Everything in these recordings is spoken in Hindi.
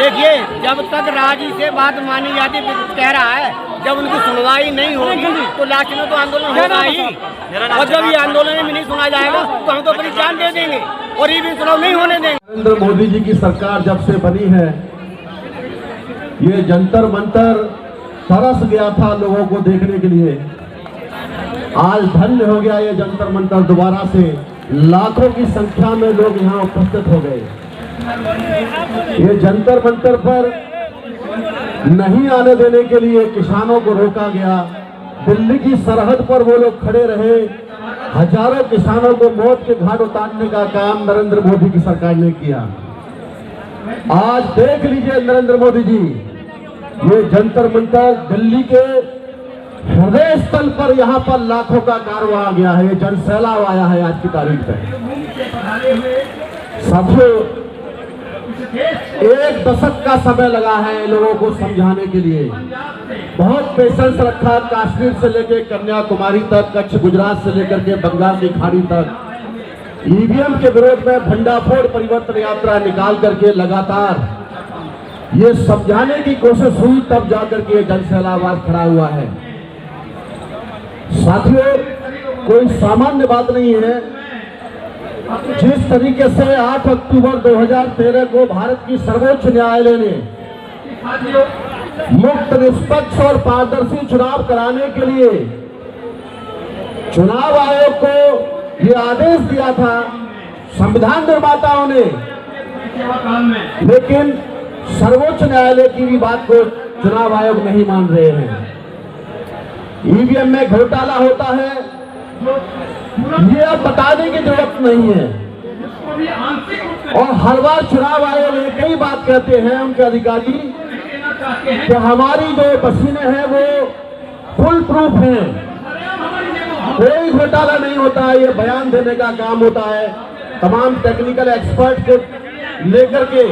देखिए, जब तक राजी से बात मानी जाती कह रहा है, जब उनकी सुनवाई नहीं होगी तो लास्ट में तो आंदोलन होगा ही। और जब ये आंदोलन में नहीं सुना जाएगा तो हम तो अपनी जान दे देंगे और ये भी चुनाव नहीं होने देंगे। नरेंद्र मोदी जी की सरकार जब से बनी है, ये जंतर मंतर तरस गया था लोगों को देखने के लिए। आज धन्य हो गया ये जंतर मंतर, दोबारा से लाखों की संख्या में लोग यहाँ उपस्थित हो गए। ये जंतर मंतर पर नहीं आने देने के लिए किसानों को रोका गया। दिल्ली की सरहद पर वो लोग खड़े रहे। हजारों किसानों को मौत के घाट उतारने का काम नरेंद्र मोदी की सरकार ने किया। आज देख लीजिए नरेंद्र मोदी जी, ये जंतर मंतर दिल्ली के हृदय स्थल पर, यहाँ पर लाखों का कारवां आ गया है। ये जनसैलाब आया है आज की तारीख में। साथियों, 1 दशक का समय लगा है लोगों को समझाने के लिए। बहुत पेशेंस रखा, कश्मीर से लेकर कन्याकुमारी तक, कच्छ गुजरात से लेकर के बंगाल की खाड़ी तक ईवीएम के विरोध में भंडाफोड़ परिवर्तन यात्रा निकाल करके लगातार ये समझाने की कोशिश हुई, तब जाकर के जनसैलाब आज खड़ा हुआ है। साथियों, कोई सामान्य बात नहीं है। जिस तरीके से 8 अक्टूबर 2013 को भारत की सर्वोच्च न्यायालय ने मुक्त, निष्पक्ष और पारदर्शी चुनाव कराने के लिए चुनाव आयोग को यह आदेश दिया था संविधान निर्माताओं ने, लेकिन सर्वोच्च न्यायालय की भी बात को चुनाव आयोग नहीं मान रहे हैं। ईवीएम में घोटाला होता है, ये अब बताने की जरूरत नहीं है। और हर बार चुनाव आयोग एक ही बात कहते हैं उनके अधिकारी कि हमारी जो मशीनें हैं वो फुल प्रूफ हैं, कोई घोटाला नहीं होता है। ये बयान देने का काम होता है। तमाम टेक्निकल एक्सपर्ट को लेकर के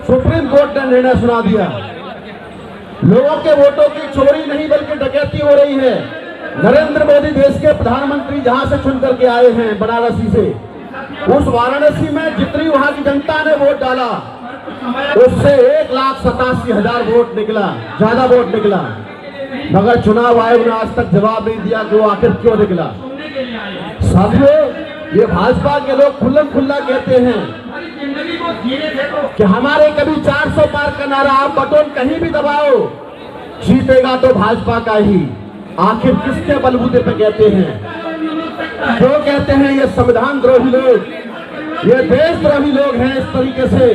सुप्रीम कोर्ट ने निर्णय सुना दिया। लोगों के वोटों की चोरी नहीं बल्कि डकैती हो रही है। नरेंद्र मोदी देश के प्रधानमंत्री जहां से चुन करके आए हैं, बनारसी से, उस वाराणसी में जितनी वहां की जनता ने वोट डाला उससे 1,87,000 वोट निकला, ज्यादा वोट निकला। मगर चुनाव आयोग ने आज तक जवाब नहीं दिया कि वो आखिर क्यों निकला। साथियों, ये भाजपा के लोग खुल्लम खुल्ला कहते हैं कि हमारे कभी 400 पार का नारा, आप बटन कहीं भी दबाओ, जीतेगा तो भाजपा का ही। आखिर किसके बलबूते पे कहते हैं? जो कहते हैं ये संविधान द्रोही लोग, ये देशद्रोही लोग हैं। इस तरीके से,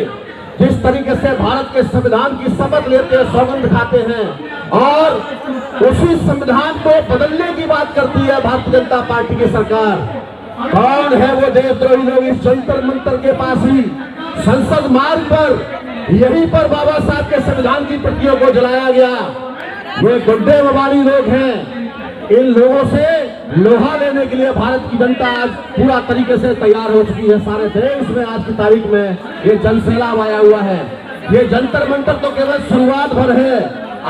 जिस तरीके से भारत के संविधान की शपथ लेते हैं, सौगंध खाते हैं और उसी संविधान को बदलने की बात करती है भारतीय जनता पार्टी की सरकार। कौन है वो देशद्रोही लोग? इस जंतर मंतर के पास ही, संसद मार्ग पर, यहीं पर बाबा साहब के संविधान की प्रतियों को जलाया गया। ये गुड्डे मवाली लोग हैं। इन लोगों से लोहा लेने के लिए भारत की जनता आज पूरा तरीके से तैयार हो चुकी है। सारे देश में आज की तारीख में ये जनसैलाब आया हुआ है। ये जंतर मंतर तो केवल शुरुआत भर है।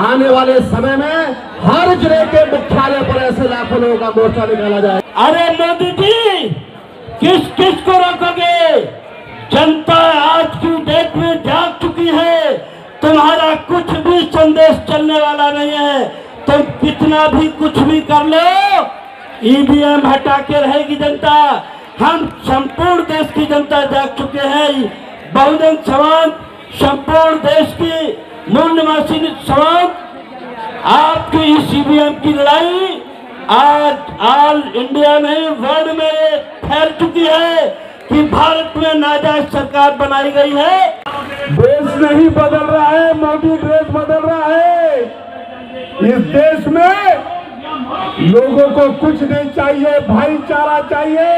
आने वाले समय में हर जिले के मुख्यालय पर ऐसे लाखों लोगों का मोर्चा निकाला जाए। अरे मोदी जी, किस किस को रोकोगे? जनता आज की डेट में जाग चुकी है। तुम्हारा कुछ भी संदेश चलने वाला नहीं है। तुम कितना भी कुछ भी कर लो, ईवीएम हटा के रहेगी जनता। हम संपूर्ण देश की जनता जाग चुके हैं। बहुजन समाज संपूर्ण देश की मूल निवासी समाज आपकी इस ईवीएम की लड़ाई आज ऑल इंडिया में, वर्ल्ड में फैल चुकी है कि भारत में नाजायज सरकार बनाई गई है। देश नहीं बदल रहा है, मोदी देश बदल रहा है। इस देश में लोगों को कुछ नहीं चाहिए, भाईचारा चाहिए।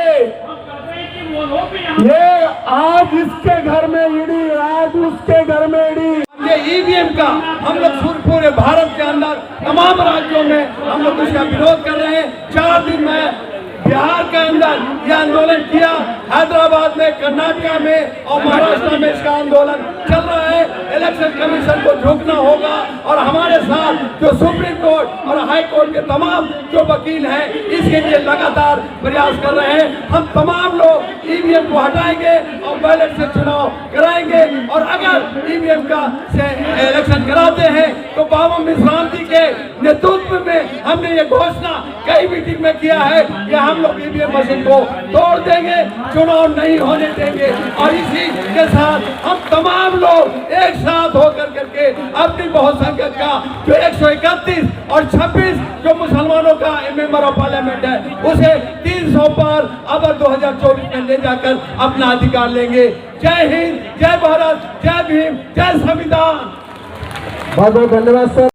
ये आज इसके घर में ईडी, आज उसके घर में ईडी। ये ईवीएम का हम लोग पूरे भारत के अंदर तमाम राज्यों में हम लोग इसका विरोध कर रहे हैं। 4 दिन में बिहार के अंदर यह आंदोलन किया, हैदराबाद में, कर्नाटका में और महाराष्ट्र में इसका आंदोलन चल रहा है। इलेक्शन कमीशन को झुकना होगा और हमारे साथ जो सुप्रीम कोर्ट और हाई कोर्ट के तमाम जो वकील हैं इसके लिए लगातार प्रयास कर रहे हैं। हम तमाम लोग ईवीएम को हटाएंगे और बैलेट से चुनाव कराएंगे। और अगर ईवीएम का से इलेक्शन कराते हैं तो बाबा मिश्राम जी के नेतृत्व में हमने ये घोषणा कई मीटिंग में किया है कि हम लोग ईवीएम मशीन को तोड़ देंगे, चुनाव नहीं होने देंगे। और इसी के साथ हम तमाम लोग एक साथ होकर करके अपनी बहुसंख्यक का जो 131 और 26 जो मुसलमानों का मेंबर ऑफ पार्लियामेंट है उसे 300 पर अब 2024 में ले जाकर अपना अधिकार लेंगे। जय हिंद, जय भारत, जय भीम, जय संविधान। बहुत बहुत धन्यवाद सर।